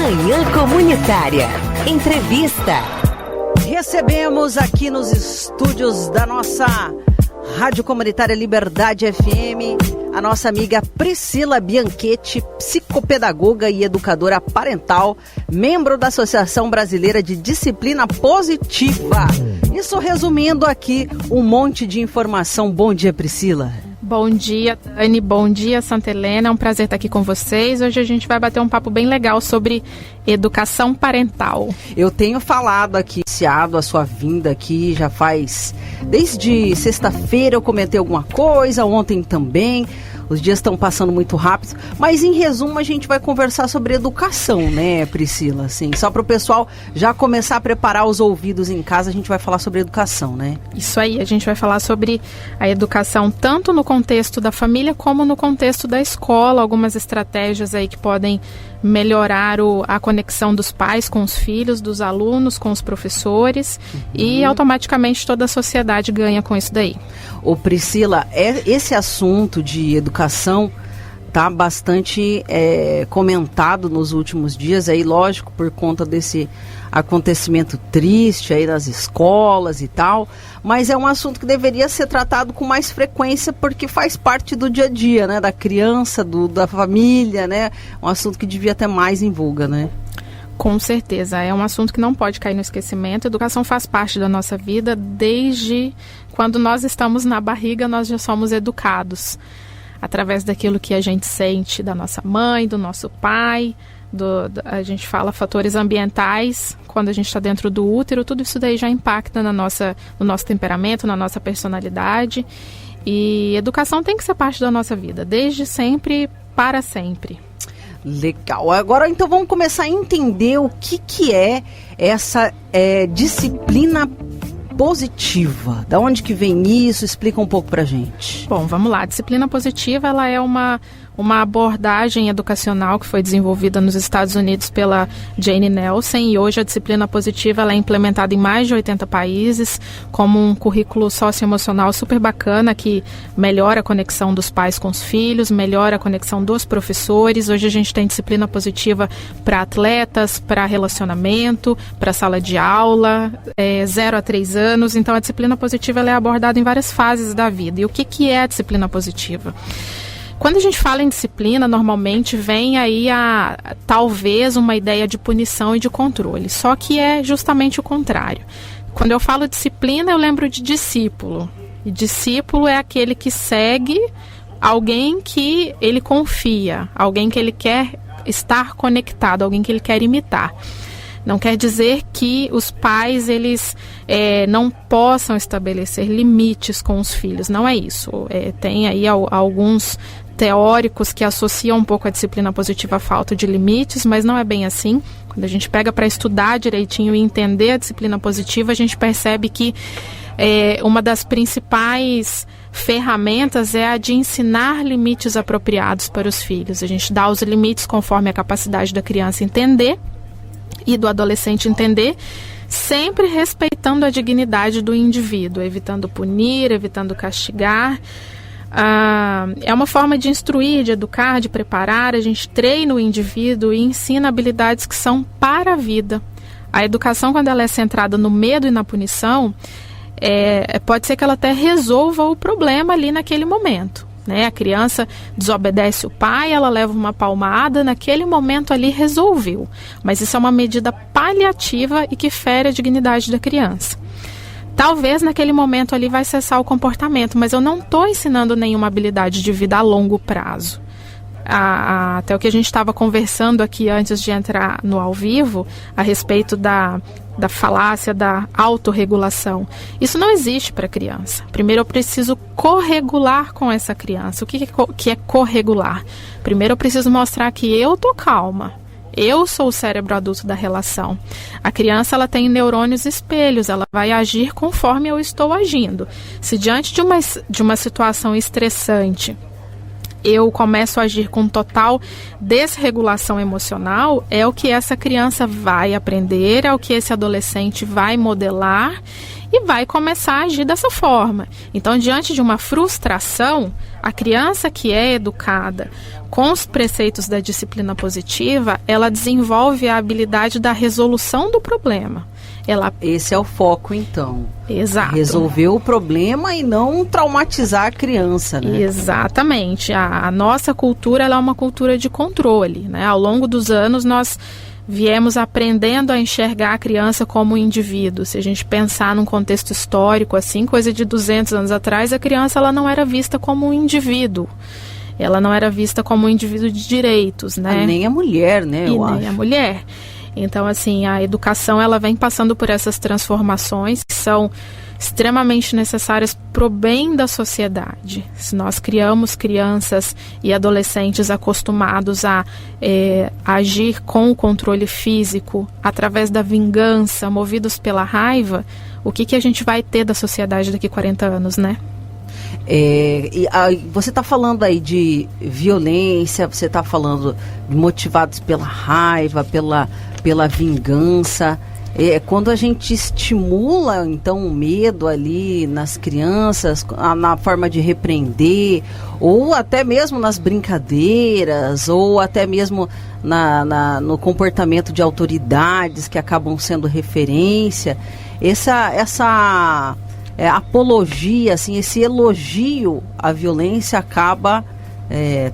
Manhã Comunitária. Entrevista. Recebemos aqui nos estúdios da nossa Rádio Comunitária Liberdade FM a nossa amiga Priscila Bianchetti, psicopedagoga e educadora parental, membro da Associação Brasileira de Disciplina Positiva. Isso resumindo aqui um monte de informação. Bom dia, Priscila. Bom dia, Dani. Bom dia, Santa Helena. É um prazer estar aqui com vocês. Hoje a gente vai bater um papo bem legal sobre educação parental. Eu tenho falado aqui, iniciado a sua vinda aqui, já faz... Desde sexta-feira eu comentei alguma coisa, ontem também. Os dias estão passando muito rápido, mas em resumo a gente vai conversar sobre educação, né, Priscila? Assim, só para o pessoal já começar a preparar os ouvidos em casa, a gente vai falar sobre educação, né? Isso aí, a gente vai falar sobre a educação tanto no contexto da família como no contexto da escola, algumas estratégias aí que podem melhorar a conexão dos pais com os filhos, dos alunos com os professores e automaticamente toda a sociedade ganha com isso daí. Ô Priscila, esse assunto de educação está bastante comentado nos últimos dias, aí lógico, por conta desse acontecimento triste aí das escolas e tal, mas é um assunto que deveria ser tratado com mais frequência porque faz parte do dia a dia, né, da criança, da família, né, um assunto que devia ter mais em voga, né? Com certeza, é um assunto que não pode cair no esquecimento. A educação faz parte da nossa vida desde quando nós estamos na barriga, nós já somos educados através daquilo que a gente sente da nossa mãe, do nosso pai, a gente fala fatores ambientais, quando a gente está dentro do útero, tudo isso daí já impacta no nosso temperamento, na nossa personalidade. E educação tem que ser parte da nossa vida, desde sempre, para sempre. Legal. Agora, então, vamos começar a entender o que é essa disciplina positiva. Da onde que vem isso? Explica um pouco pra gente. Bom, vamos lá. A disciplina positiva, ela é uma abordagem educacional que foi desenvolvida nos Estados Unidos pela Jane Nelson, e hoje a disciplina positiva ela é implementada em mais de 80 países como um currículo socioemocional super bacana que melhora a conexão dos pais com os filhos, melhora a conexão dos professores. Hoje a gente tem disciplina positiva para atletas, para relacionamento, para sala de aula, 0 a 3 anos. Então a disciplina positiva ela é abordada em várias fases da vida. E o que é a disciplina positiva? Quando a gente fala em disciplina, normalmente vem aí talvez uma ideia de punição e de controle, só que é justamente o contrário. Quando eu falo disciplina, eu lembro de discípulo, e discípulo é aquele que segue alguém que ele confia, alguém que ele quer estar conectado, alguém que ele quer imitar. Não quer dizer que os pais eles não possam estabelecer limites com os filhos, não é isso. Tem aí alguns teóricos que associam um pouco a disciplina positiva à falta de limites, mas não é bem assim. Quando a gente pega para estudar direitinho e entender a disciplina positiva, a gente percebe que uma das principais ferramentas é a de ensinar limites apropriados para os filhos. A gente dá os limites conforme a capacidade da criança entender e do adolescente entender, sempre respeitando a dignidade do indivíduo, evitando punir, evitando castigar. É uma forma de instruir, de educar, de preparar. A gente treina o indivíduo e ensina habilidades que são para a vida. A educação, quando ela é centrada no medo e na punição, pode ser que ela até resolva o problema ali naquele momento, né? A criança desobedece o pai, ela leva uma palmada, naquele momento ali resolveu. Mas isso é uma medida paliativa e que fere a dignidade da criança. Talvez naquele momento ali vai cessar o comportamento, mas eu não estou ensinando nenhuma habilidade de vida a longo prazo. Até o que a gente estava conversando aqui antes de entrar no ao vivo, a respeito da falácia da autorregulação. Isso não existe para a criança. Primeiro eu preciso corregular com essa criança. O que é corregular? Primeiro eu preciso mostrar que eu estou calma. Eu sou o cérebro adulto da relação. A criança ela tem neurônios espelhos, ela vai agir conforme eu estou agindo. Se diante de uma situação estressante eu começo a agir com total desregulação emocional, é o que essa criança vai aprender, é o que esse adolescente vai modelar e vai começar a agir dessa forma. Então, diante de uma frustração, a criança que é educada com os preceitos da disciplina positiva, ela desenvolve a habilidade da resolução do problema. Esse é o foco, então. Exato. Resolver o problema e não traumatizar a criança, né? Exatamente. A nossa cultura, ela é uma cultura de controle, né? Ao longo dos anos, nós viemos aprendendo a enxergar a criança como um indivíduo. Se a gente pensar num contexto histórico, assim, coisa de 200 anos atrás, a criança ela não era vista como um indivíduo. Ela não era vista como um indivíduo de direitos, né? Nem a mulher, né? E nem a mulher. Então, assim, a educação ela vem passando por essas transformações que são extremamente necessárias para o bem da sociedade. Se nós criamos crianças e adolescentes acostumados a agir com o controle físico, através da vingança, movidos pela raiva, o que a gente vai ter da sociedade daqui a 40 anos, né? Você está falando aí de violência, você está falando de motivados pela raiva, pela vingança. Quando a gente estimula, então, o medo ali nas crianças, na forma de repreender, ou até mesmo nas brincadeiras, ou até mesmo no comportamento de autoridades que acabam sendo referência, essa apologia, assim, esse elogio à violência acaba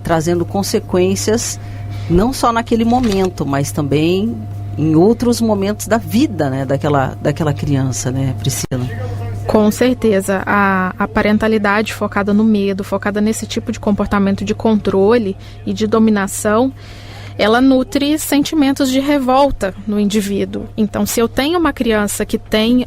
trazendo consequências não só naquele momento, mas também em outros momentos da vida, né, daquela criança, né, Priscila? Com certeza. A parentalidade focada no medo, focada nesse tipo de comportamento de controle e de dominação, ela nutre sentimentos de revolta no indivíduo. Então, se eu tenho uma criança que tem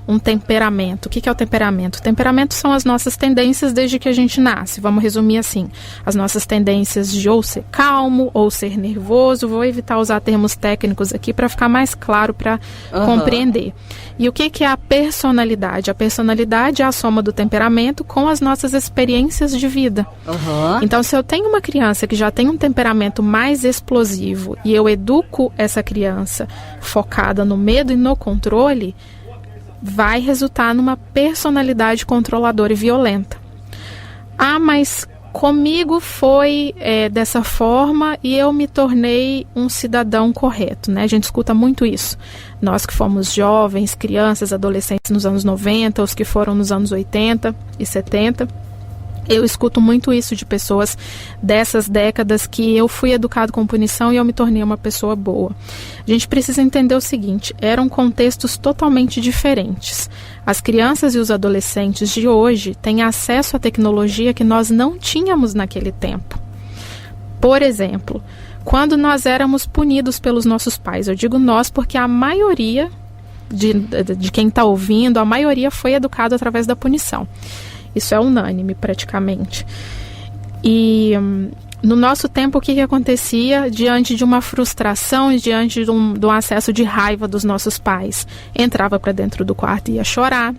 um temperamento, o que é o temperamento? O temperamento são as nossas tendências desde que a gente nasce, vamos resumir assim, as nossas tendências de ou ser calmo, ou ser nervoso, vou evitar usar termos técnicos aqui para ficar mais claro para compreender. E o que é a personalidade? A personalidade é a soma do temperamento com as nossas experiências de vida. Então, se eu tenho uma criança que já tem um temperamento mais explosivo e eu educo essa criança focada no medo e no controle, vai resultar numa personalidade controladora e violenta. Mas comigo foi dessa forma e eu me tornei um cidadão correto, né? A gente escuta muito isso. Nós que fomos jovens, crianças, adolescentes nos anos 90, os que foram nos anos 80 e 70, eu escuto muito isso de pessoas dessas décadas que eu fui educado com punição e eu me tornei uma pessoa boa. A gente precisa entender o seguinte, eram contextos totalmente diferentes. As crianças e os adolescentes de hoje têm acesso à tecnologia que nós não tínhamos naquele tempo. Por exemplo, quando nós éramos punidos pelos nossos pais, eu digo nós porque a maioria de quem está ouvindo, a maioria foi educado através da punição. Isso é unânime, praticamente. E no nosso tempo, o que acontecia diante de uma frustração e diante de um acesso de raiva dos nossos pais? Entrava para dentro do quarto e ia chorar,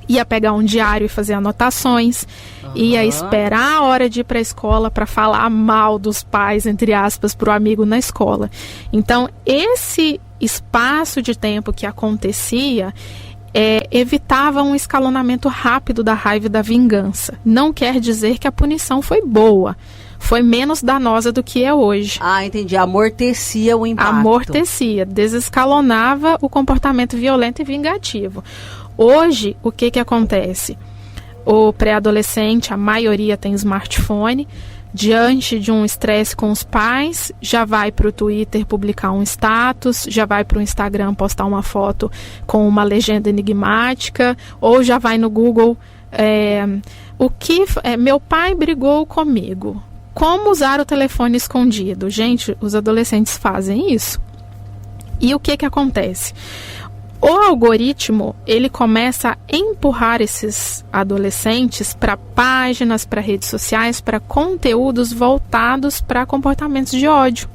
ia pegar um diário e fazer anotações, ia esperar a hora de ir para a escola para falar mal dos pais, entre aspas, para o amigo na escola. Então, esse espaço de tempo que acontecia evitava um escalonamento rápido da raiva e da vingança. Não quer dizer que a punição foi boa. Foi menos danosa do que é hoje. Entendi. Amortecia o impacto. Amortecia. Desescalonava o comportamento violento e vingativo. Hoje, o que acontece? O pré-adolescente, a maioria tem smartphone. Diante de um estresse com os pais, já vai para o Twitter publicar um status, já vai para o Instagram postar uma foto com uma legenda enigmática, ou já vai no Google, meu pai brigou comigo. Como usar o telefone escondido? Gente, os adolescentes fazem isso. E o que acontece? O algoritmo, ele começa a empurrar esses adolescentes para páginas, para redes sociais, para conteúdos voltados para comportamentos de ódio.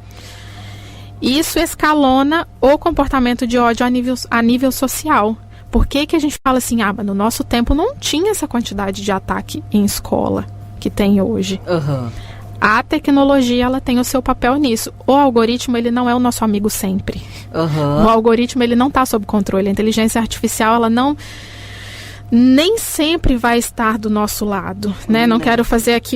Isso escalona o comportamento de ódio a nível social. Por que a gente fala assim, mas no nosso tempo não tinha essa quantidade de ataque em escola? que tem hoje. Uhum. A tecnologia, ela tem o seu papel nisso. O algoritmo, ele não é o nosso amigo sempre. Uhum. O algoritmo, ele não está sob controle. A inteligência artificial, ela nem sempre vai estar do nosso lado, né? Não quero fazer aqui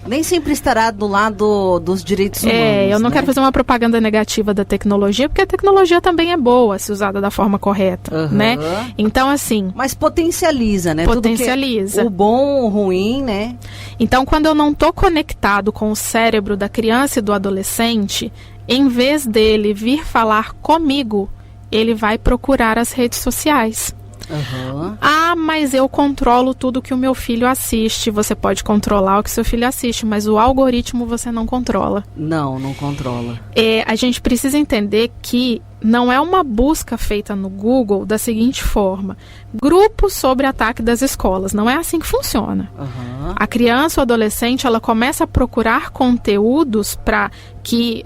Nem sempre estará do lado dos direitos humanos. Eu não quero fazer uma propaganda negativa da tecnologia, porque a tecnologia também é boa, se usada da forma correta, né? Então, assim... Mas potencializa, né? Potencializa. O bom, o ruim, né? Então, quando eu não estou conectado com o cérebro da criança e do adolescente, em vez dele vir falar comigo, ele vai procurar as redes sociais. Uhum. Ah, mas eu controlo tudo que o meu filho assiste. Você pode controlar o que seu filho assiste, mas o algoritmo você não controla. Não controla. A gente precisa entender que não é uma busca feita no Google da seguinte forma: grupos sobre ataque das escolas. Não é assim que funciona. Uhum. A criança ou adolescente, ela começa a procurar conteúdos para que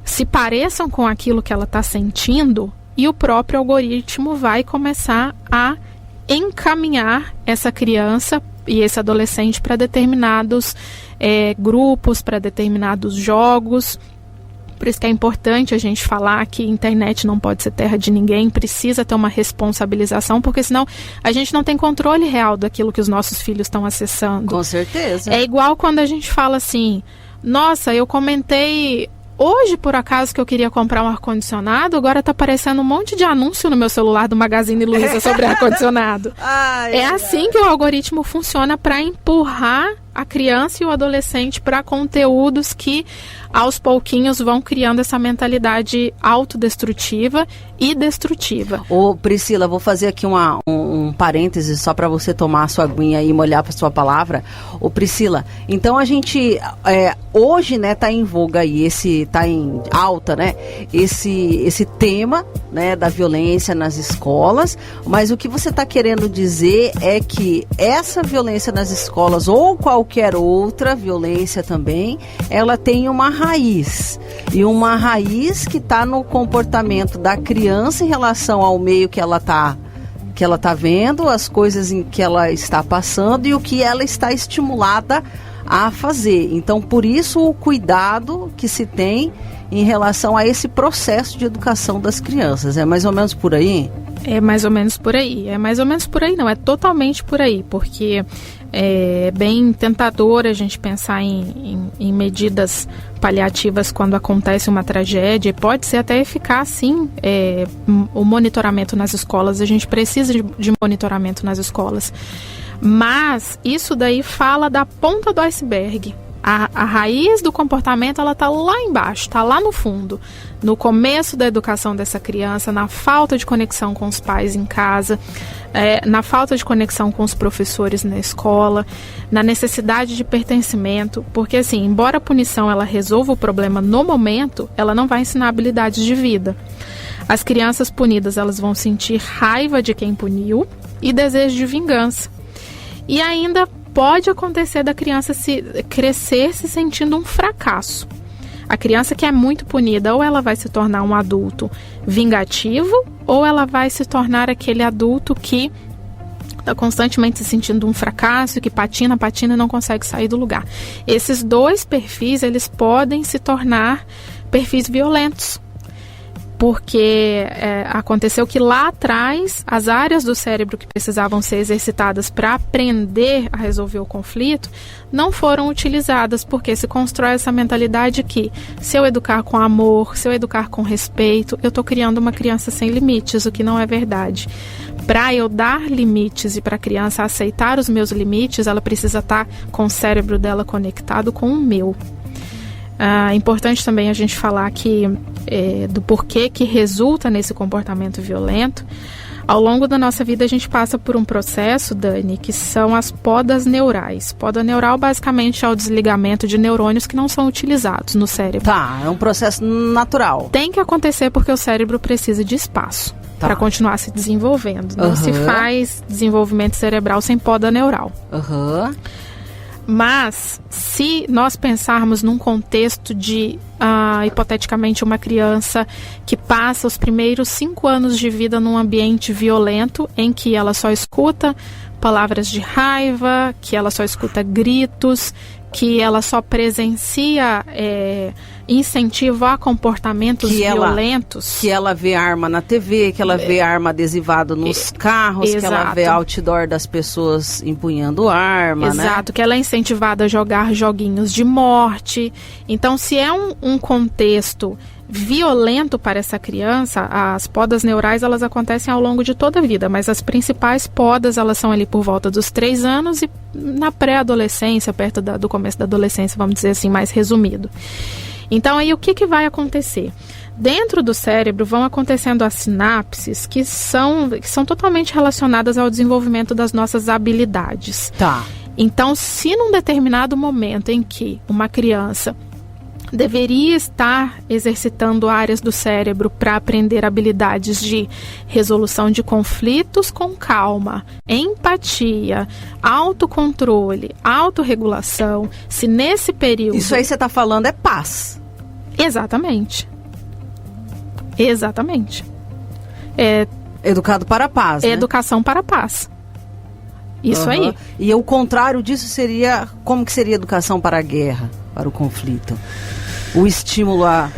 se pareçam com aquilo que ela está sentindo, e o próprio algoritmo vai começar a encaminhar essa criança e esse adolescente para determinados grupos, para determinados jogos. Por isso que é importante a gente falar que a internet não pode ser terra de ninguém, precisa ter uma responsabilização, porque senão a gente não tem controle real daquilo que os nossos filhos estão acessando. Com certeza. É igual quando a gente fala assim: nossa, eu comentei hoje, por acaso, que eu queria comprar um ar-condicionado, agora tá aparecendo um monte de anúncio no meu celular do Magazine Luiza sobre ar-condicionado. Assim que o algoritmo funciona, para empurrar a criança e o adolescente para conteúdos que aos pouquinhos vão criando essa mentalidade autodestrutiva e destrutiva. Ô Priscila, vou fazer aqui um parêntese só para você tomar a sua aguinha e molhar para sua palavra. Ô Priscila, então a gente hoje, né, tá em voga aí, tá em alta, né, esse tema, né, da violência nas escolas, mas o que você está querendo dizer é que essa violência nas escolas, ou qualquer outra violência também, ela tem uma raiz, e uma raiz que está no comportamento da criança em relação ao meio que ela está vendo, as coisas em que ela está passando e o que ela está estimulada a fazer. Então, por isso o cuidado que se tem em relação a esse processo de educação das crianças. É mais ou menos por aí? É mais ou menos por aí. É mais ou menos por aí, não. É totalmente por aí, porque é bem tentador a gente pensar em medidas paliativas quando acontece uma tragédia. Pode ser até eficaz, sim, o monitoramento nas escolas. A gente precisa de monitoramento nas escolas. Mas isso daí fala da ponta do iceberg. A raiz do comportamento, ela está lá embaixo, está lá no fundo, no começo da educação dessa criança, na falta de conexão com os pais em casa, na falta de conexão com os professores na escola, na necessidade de pertencimento, porque assim, embora a punição ela resolva o problema no momento, ela não vai ensinar habilidades de vida. As crianças punidas, elas vão sentir raiva de quem puniu e desejo de vingança. E ainda pode acontecer da criança crescer se sentindo um fracasso. A criança que é muito punida, ou ela vai se tornar um adulto vingativo, ou ela vai se tornar aquele adulto que está constantemente se sentindo um fracasso, que patina e não consegue sair do lugar. Esses dois perfis, eles podem se tornar perfis violentos. Porque aconteceu que lá atrás, as áreas do cérebro que precisavam ser exercitadas para aprender a resolver o conflito não foram utilizadas, porque se constrói essa mentalidade que, se eu educar com amor, se eu educar com respeito, eu estou criando uma criança sem limites, o que não é verdade. Para eu dar limites e para a criança aceitar os meus limites, ela precisa estar com o cérebro dela conectado com o meu. É importante também a gente falar do porquê que resulta nesse comportamento violento. Ao longo da nossa vida a gente passa por um processo, Dani, que são as podas neurais. Poda neural basicamente é o desligamento de neurônios que não são utilizados no cérebro. Tá, é um processo natural. Tem que acontecer porque o cérebro precisa de espaço para continuar se desenvolvendo. Não se faz desenvolvimento cerebral sem poda neural. Mas, se nós pensarmos num contexto de, hipoteticamente, uma criança que passa os primeiros 5 anos de vida num ambiente violento, em que ela só escuta palavras de raiva, que ela só escuta gritos, que ela só presencia incentivo a comportamentos violentos. Que ela vê arma na TV, que ela vê arma adesivada nos carros, exato. Que ela vê outdoor das pessoas empunhando arma, exato, né? Que ela é incentivada a jogar joguinhos de morte. Então, se é um contexto violento para essa criança, as podas neurais, elas acontecem ao longo de toda a vida, mas as principais podas, elas são ali por volta dos 3 anos e na pré-adolescência, perto do começo da adolescência, vamos dizer assim, mais resumido. Então, aí o que vai acontecer? Dentro do cérebro vão acontecendo as sinapses que são totalmente relacionadas ao desenvolvimento das nossas habilidades. Tá. Então, se num determinado momento em que uma criança deveria estar exercitando áreas do cérebro para aprender habilidades de resolução de conflitos com calma, empatia, autocontrole, autorregulação, se nesse período... Isso aí você está falando é paz. Exatamente. Educado para a paz, né? Educação para a paz. Isso aí. E o contrário disso seria... Como que seria educação para a guerra, para o conflito? O estímulo a...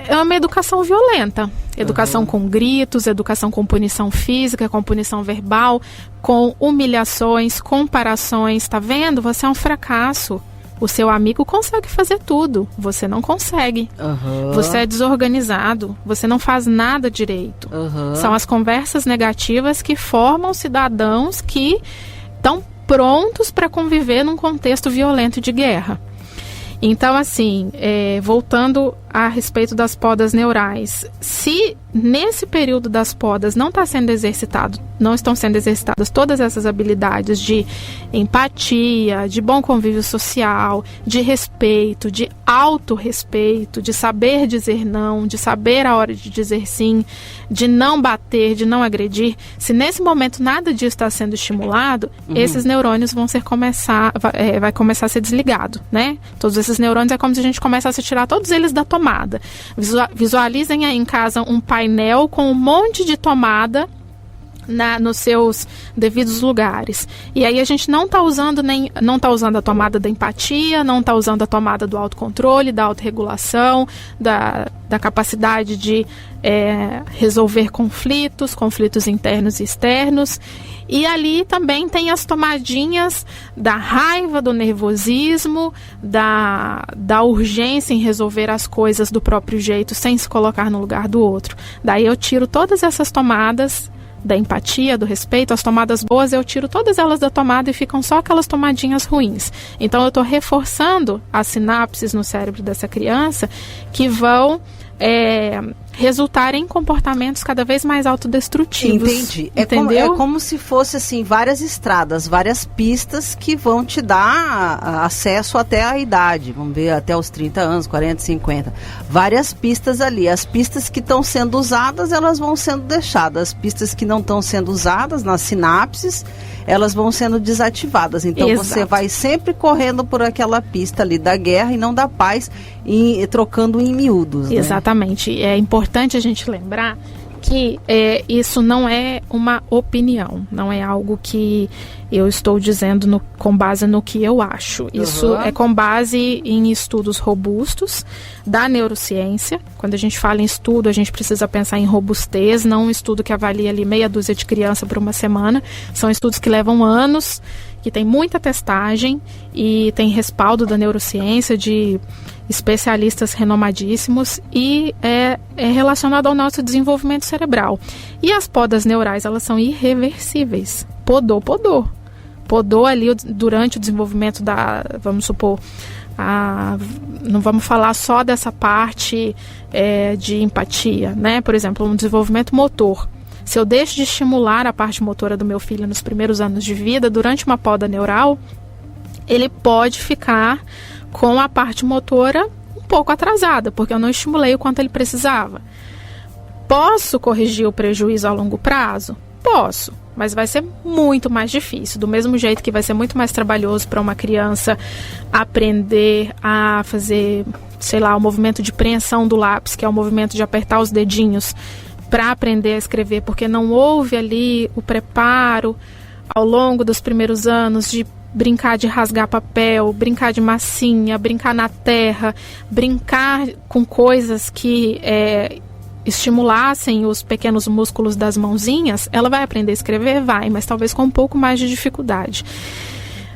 É uma educação violenta. Educação com gritos, educação com punição física, com punição verbal, com humilhações, comparações. Tá vendo? Você é um fracasso. O seu amigo consegue fazer tudo. Você não consegue. Você é desorganizado. Você não faz nada direito. São as conversas negativas que formam cidadãos que estão prontos para conviver num contexto violento de guerra. Então, assim, voltando a respeito das podas neurais, se nesse período das podas não estão sendo exercitadas todas essas habilidades de empatia, de bom convívio social, de respeito, de autorrespeito, de saber dizer não, de saber a hora de dizer sim, de não bater, de não agredir, se nesse momento nada disso está sendo estimulado, esses neurônios vai começar a ser desligado, né? Todos esses neurônios é como se a gente começasse a tirar todos eles da tomada. Visualizem aí em casa um painel com um monte de tomada nos seus devidos lugares. E aí a gente não está usando a tomada da empatia, não está usando a tomada do autocontrole, da autorregulação, da capacidade de resolver conflitos internos e externos. E ali também tem as tomadinhas da raiva, do nervosismo, da urgência em resolver as coisas do próprio jeito, sem se colocar no lugar do outro. Daí eu tiro todas essas tomadas da empatia, do respeito, as tomadas boas, eu tiro todas elas da tomada e ficam só aquelas tomadinhas ruins. Então eu estou reforçando as sinapses no cérebro dessa criança que vão resultar em comportamentos cada vez mais autodestrutivos. Entendi. Entendeu? É como se fosse assim, várias estradas, várias pistas que vão te dar acesso até a idade. Vamos ver, até os 30 anos, 40, 50. Várias pistas ali. As pistas que estão sendo usadas, elas vão sendo deixadas. As pistas que não estão sendo usadas nas sinapses, elas vão sendo desativadas. Então você vai sempre correndo por aquela pista ali da guerra e não da paz, trocando em miúdos. Exatamente. É importante a gente lembrar que isso não é uma opinião, não é algo que eu estou dizendo com base no que eu acho. Isso é com base em estudos robustos da neurociência. Quando a gente fala em estudo, a gente precisa pensar em robustez, não um estudo que avalia ali meia dúzia de crianças por uma semana. São estudos que levam anos, que tem muita testagem e tem respaldo da neurociência, de especialistas renomadíssimos, e é relacionado ao nosso desenvolvimento cerebral. E as podas neurais, elas são irreversíveis. Podou ali durante o desenvolvimento vamos supor, não vamos falar só dessa parte de empatia, né? Por exemplo, um desenvolvimento motor. Se eu deixo de estimular a parte motora do meu filho nos primeiros anos de vida, durante uma poda neural, ele pode ficar com a parte motora um pouco atrasada, porque eu não estimulei o quanto ele precisava. Posso corrigir o prejuízo a longo prazo? Posso, mas vai ser muito mais difícil. Do mesmo jeito que vai ser muito mais trabalhoso para uma criança aprender a fazer, sei lá, o movimento de preensão do lápis, que é o movimento de apertar os dedinhos para aprender a escrever, porque não houve ali o preparo ao longo dos primeiros anos de brincar de rasgar papel, brincar de massinha, brincar na terra, brincar com coisas que estimulassem os pequenos músculos das mãozinhas. Ela vai aprender a escrever? Vai, mas talvez com um pouco mais de dificuldade.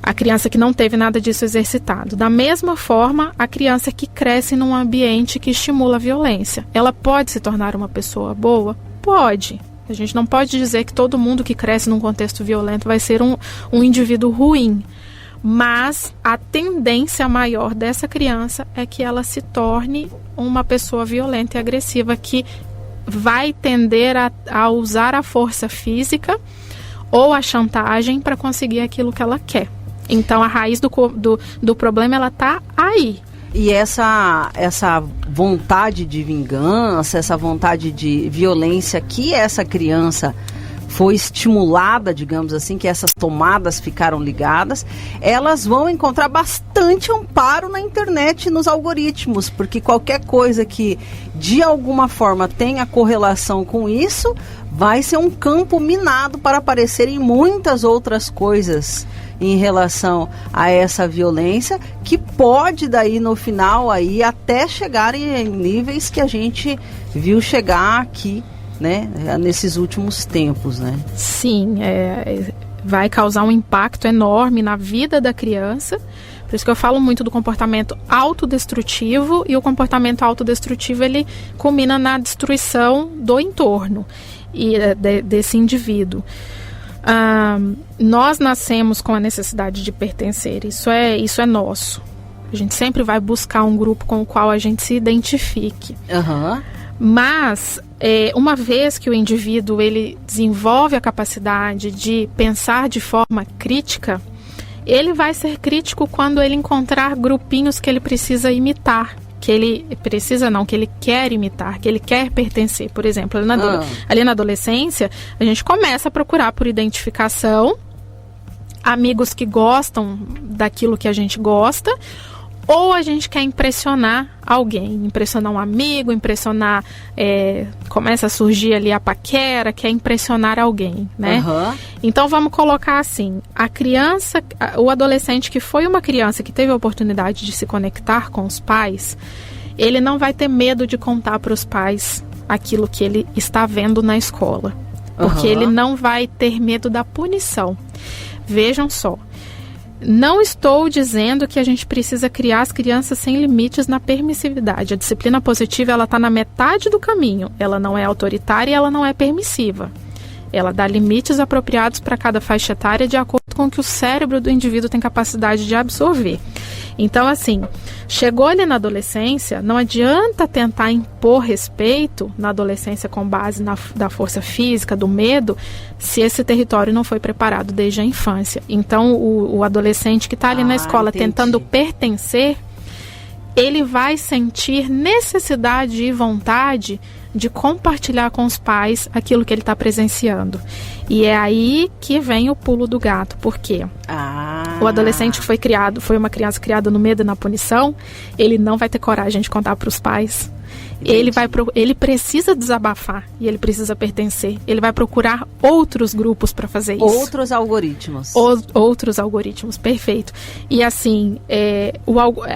A criança que não teve nada disso exercitado. Da mesma forma, a criança que cresce num ambiente que estimula a violência. Ela pode se tornar uma pessoa boa? Pode. A gente não pode dizer que todo mundo que cresce num contexto violento vai ser um indivíduo ruim. Mas a tendência maior dessa criança é que ela se torne uma pessoa violenta e agressiva, que vai tender a usar a força física ou a chantagem para conseguir aquilo que ela quer. Então a raiz do problema, ela está aí. E essa vontade de vingança, essa vontade de violência que essa criança foi estimulada, digamos assim, que essas tomadas ficaram ligadas, elas vão encontrar bastante amparo na internet, nos algoritmos, porque qualquer coisa que de alguma forma tenha correlação com isso, vai ser um campo minado para aparecerem muitas outras coisas em relação a essa violência, que pode daí no final aí até chegar em níveis que a gente viu chegar aqui, né, nesses últimos tempos, né? Sim, vai causar um impacto enorme na vida da criança. Por isso que eu falo muito do comportamento autodestrutivo, e o comportamento autodestrutivo, ele culmina na destruição do entorno e desse indivíduo. Nós nascemos com a necessidade de pertencer, isso é nosso. A gente sempre vai buscar um grupo com o qual a gente se identifique. Mas uma vez que o indivíduo ele desenvolve a capacidade de pensar de forma crítica, ele vai ser crítico quando ele encontrar grupinhos que ele precisa imitar, que ele quer imitar, que ele quer pertencer. Por exemplo, ali na adolescência, a gente começa a procurar por identificação, amigos que gostam daquilo que a gente gosta, ou a gente quer impressionar alguém, impressionar um amigo, começa a surgir ali a paquera, quer impressionar alguém, né? Então vamos colocar assim, o adolescente que foi uma criança que teve a oportunidade de se conectar com os pais, ele não vai ter medo de contar para os pais aquilo que ele está vendo na escola, porque ele não vai ter medo da punição. Vejam só, não estou dizendo que a gente precisa criar as crianças sem limites na permissividade. A disciplina positiva, ela está na metade do caminho. Ela não é autoritária e ela não é permissiva. Ela dá limites apropriados para cada faixa etária de acordo com o que o cérebro do indivíduo tem capacidade de absorver. Então, assim, chegou ali na adolescência, não adianta tentar impor respeito na adolescência com base da força física, do medo, se esse território não foi preparado desde a infância. Então, o adolescente que está ali na escola tentando pertencer, ele vai sentir necessidade e vontade de compartilhar com os pais aquilo que ele está presenciando. E é aí que vem o pulo do gato. Por quê? O adolescente que foi uma criança criada no medo e na punição, ele não vai ter coragem de contar para os pais. Ele precisa desabafar e ele precisa pertencer. Ele vai procurar outros grupos para fazer isso. Outros algoritmos. Outros algoritmos, perfeito. E assim,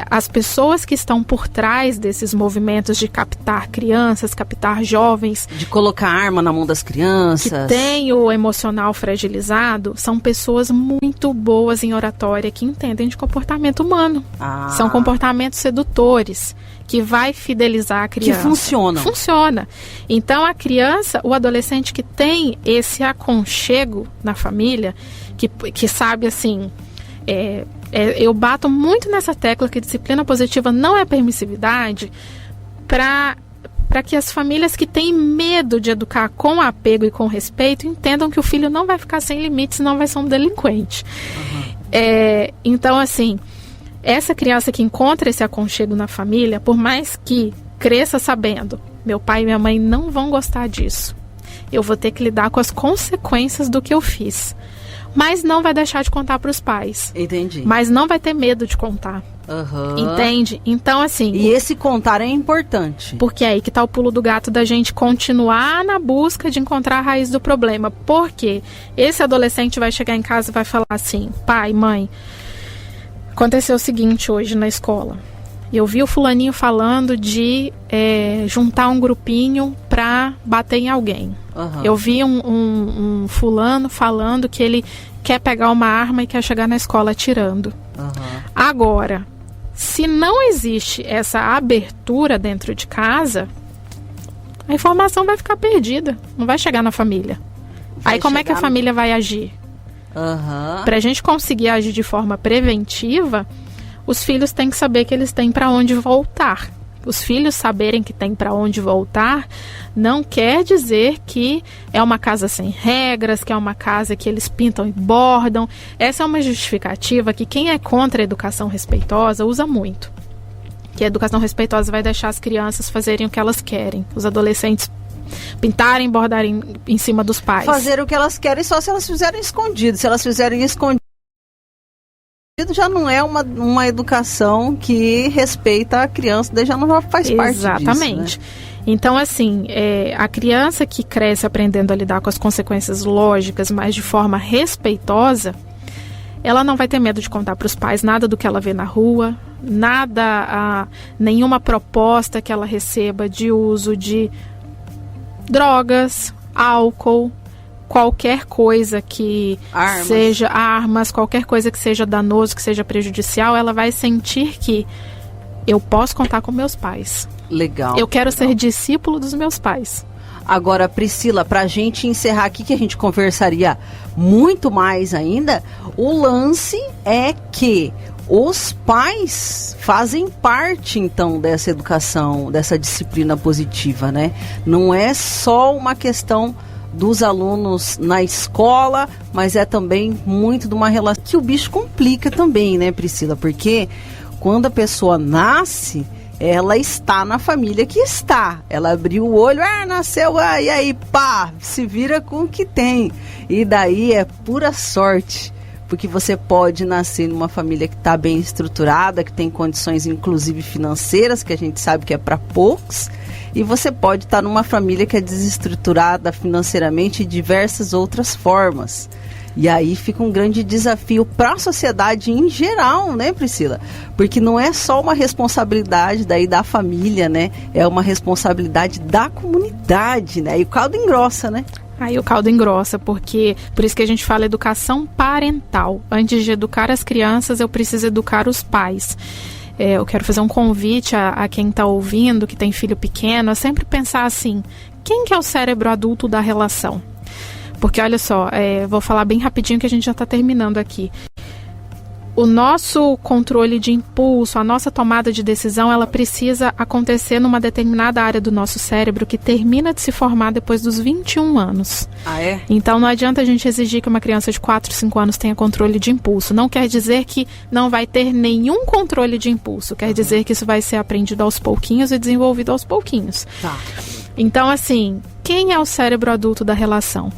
as pessoas que estão por trás desses movimentos de captar crianças, captar jovens, de colocar arma na mão das crianças, que têm o emocional fragilizado, são pessoas muito boas em oratória, que entendem de comportamento humano. São comportamentos sedutores, que vai fidelizar a criança. Que funcionam. Funciona. Então a criança, o adolescente que tem esse aconchego na família, que sabe assim, eu bato muito nessa tecla que disciplina positiva não é permissividade, para que as famílias que têm medo de educar com apego e com respeito entendam que o filho não vai ficar sem limites, senão vai ser um delinquente. Então assim, essa criança que encontra esse aconchego na família, por mais que cresça sabendo, meu pai e minha mãe não vão gostar disso, eu vou ter que lidar com as consequências do que eu fiz. Mas não vai deixar de contar para os pais. Entendi. Mas não vai ter medo de contar. Entende? Então, assim... E esse contar é importante. Porque é aí que tá o pulo do gato da gente continuar na busca de encontrar a raiz do problema. Porque esse adolescente vai chegar em casa e vai falar assim: pai, mãe, aconteceu o seguinte hoje na escola. Eu vi o fulaninho falando de juntar um grupinho pra bater em alguém. Eu vi um fulano falando que ele quer pegar uma arma e quer chegar na escola atirando. Agora, se não existe essa abertura dentro de casa, a informação vai ficar perdida, não vai chegar na família. Aí como é que a família vai agir? Pra gente conseguir agir de forma preventiva, os filhos têm que saber que eles têm para onde voltar. Os filhos saberem que tem para onde voltar não quer dizer que é uma casa sem regras, que é uma casa que eles pintam e bordam. Essa é uma justificativa que quem é contra a educação respeitosa usa muito. Que a educação respeitosa vai deixar as crianças fazerem o que elas querem. Os adolescentes pintarem, bordarem em cima dos pais. Fazer o que elas querem só se elas fizerem escondido. Se elas fizerem escondido, já não é uma educação que respeita a criança, daí já não faz parte disso. Exatamente. Né? Então, assim, a criança que cresce aprendendo a lidar com as consequências lógicas, mas de forma respeitosa, ela não vai ter medo de contar para os pais nada do que ela vê na rua, nenhuma proposta que ela receba de uso de drogas, álcool, qualquer coisa que seja armas, qualquer coisa que seja danoso, que seja prejudicial, ela vai sentir que eu posso contar com meus pais. Legal. Eu quero ser discípulo dos meus pais. Agora, Priscila, para a gente encerrar aqui, que a gente conversaria muito mais ainda, o lance é que os pais fazem parte, então, dessa educação, dessa disciplina positiva, né? Não é só uma questão dos alunos na escola, mas é também muito de uma relação que o bicho complica também, né, Priscila? Porque quando a pessoa nasce, ela está na família que está. Ela abriu o olho, nasceu, e aí, pá, se vira com o que tem. E daí é pura sorte, porque você pode nascer numa família que está bem estruturada, que tem condições, inclusive financeiras, que a gente sabe que é para poucos, e você pode estar numa família que é desestruturada financeiramente de diversas outras formas. E aí fica um grande desafio para a sociedade em geral, né, Priscila? Porque não é só uma responsabilidade daí da família, né? É uma responsabilidade da comunidade, né? E o caldo engrossa, né? Aí o caldo engrossa, porque por isso que a gente fala educação parental. Antes de educar as crianças, eu preciso educar os pais. Eu quero fazer um convite a quem está ouvindo, que tem filho pequeno, a sempre pensar assim: quem que é o cérebro adulto da relação? Porque olha só, vou falar bem rapidinho que a gente já está terminando aqui. O nosso controle de impulso, a nossa tomada de decisão, ela precisa acontecer numa determinada área do nosso cérebro que termina de se formar depois dos 21 anos. Ah, é? Então não adianta a gente exigir que uma criança de 4, 5 anos tenha controle de impulso. Não quer dizer que não vai ter nenhum controle de impulso. Quer dizer que isso vai ser aprendido aos pouquinhos e desenvolvido aos pouquinhos. Tá. Então, assim, quem é o cérebro adulto da relação?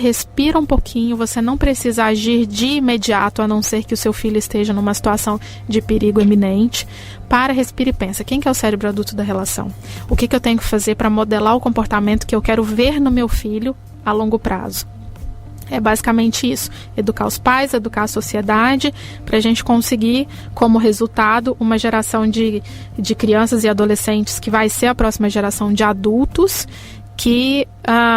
Respira um pouquinho, você não precisa agir de imediato, a não ser que o seu filho esteja numa situação de perigo iminente. Respira e pensa, quem que é o cérebro adulto da relação? O que eu tenho que fazer para modelar o comportamento que eu quero ver no meu filho a longo prazo? É basicamente isso, educar os pais, educar a sociedade, para a gente conseguir, como resultado, uma geração de crianças e adolescentes que vai ser a próxima geração de adultos, que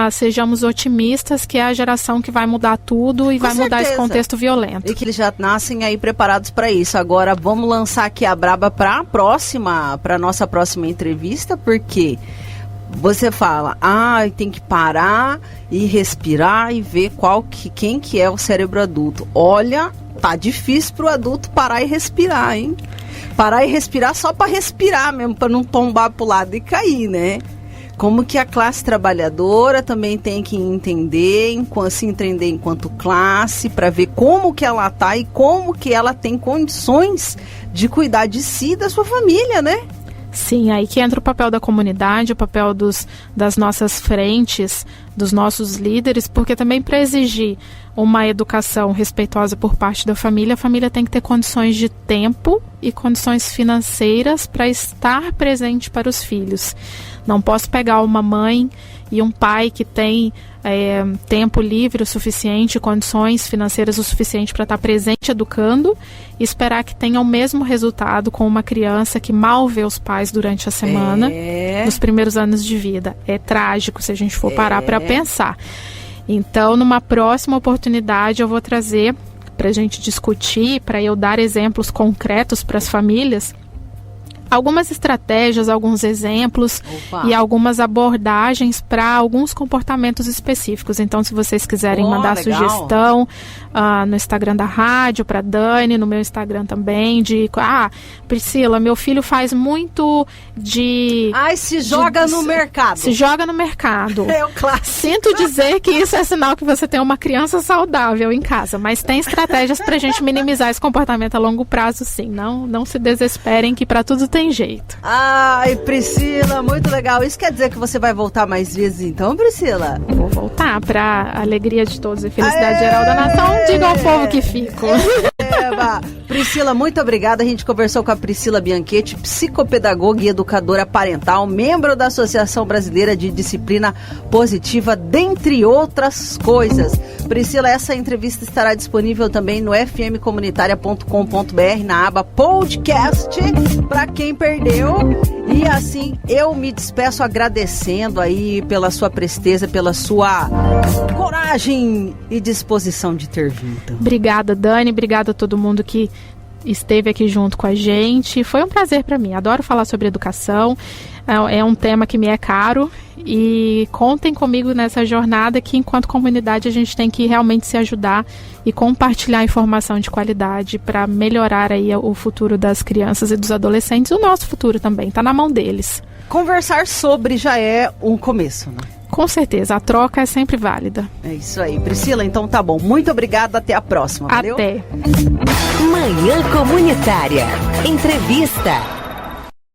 sejamos otimistas, que é a geração que vai mudar tudo e vai mudar esse contexto violento. E que eles já nascem aí preparados para isso. Agora vamos lançar aqui a braba para a nossa próxima entrevista, porque você fala, tem que parar e respirar e ver quem que é o cérebro adulto. Olha, tá difícil pro adulto parar e respirar, hein? Parar e respirar só para respirar mesmo, para não tombar pro lado e cair, né? Como que a classe trabalhadora também tem que se entender enquanto classe, para ver como que ela tá e como que ela tem condições de cuidar de si e da sua família, né? Sim, aí que entra o papel da comunidade, o papel das nossas frentes, dos nossos líderes, porque também para exigir uma educação respeitosa por parte da família, a família tem que ter condições de tempo e condições financeiras para estar presente para os filhos. Não posso pegar uma mãe e um pai que tem tempo livre o suficiente, condições financeiras o suficiente para estar presente educando e esperar que tenha o mesmo resultado com uma criança que mal vê os pais durante a semana, nos primeiros anos de vida. É trágico se a gente for parar para pensar. Então, numa próxima oportunidade, eu vou trazer para a gente discutir, para eu dar exemplos concretos para as famílias, algumas estratégias, alguns exemplos e algumas abordagens para alguns comportamentos específicos. Então, se vocês quiserem mandar sugestão no Instagram da rádio, para Dani, no meu Instagram também, de Priscila, meu filho faz muito de... se joga no mercado. Se joga no mercado. É o clássico. Sinto dizer que isso é sinal que você tem uma criança saudável em casa, mas tem estratégias para a gente minimizar esse comportamento a longo prazo, sim. Não se desesperem que para tudo tem jeito. Ai, Priscila, muito legal. Isso quer dizer que você vai voltar mais vezes então, Priscila? Vou voltar, para alegria de todos e felicidade geral da nação. Diga ao povo que fico. Priscila, muito obrigada. A gente conversou com a Priscila Bianchetti, psicopedagoga e educadora parental, membro da Associação Brasileira de Disciplina Positiva, dentre outras coisas. Priscila, essa entrevista estará disponível também no fmcomunitaria.com.br, na aba podcast, para quem perdeu. E assim, eu me despeço agradecendo aí pela sua presteza, pela sua coragem e disposição de ter vindo. Obrigada, Dani. Obrigada a todo mundo que esteve aqui junto com a gente. Foi um prazer para mim. Adoro falar sobre educação. É um tema que me é caro e contem comigo nessa jornada que, enquanto comunidade, a gente tem que realmente se ajudar e compartilhar informação de qualidade para melhorar aí o futuro das crianças e dos adolescentes. O nosso futuro também, está na mão deles. Conversar sobre já é um começo, né? Com certeza, a troca é sempre válida. É isso aí. Priscila, então tá bom. Muito obrigada, até a próxima. Valeu? Até. Manhã Comunitária. Entrevista.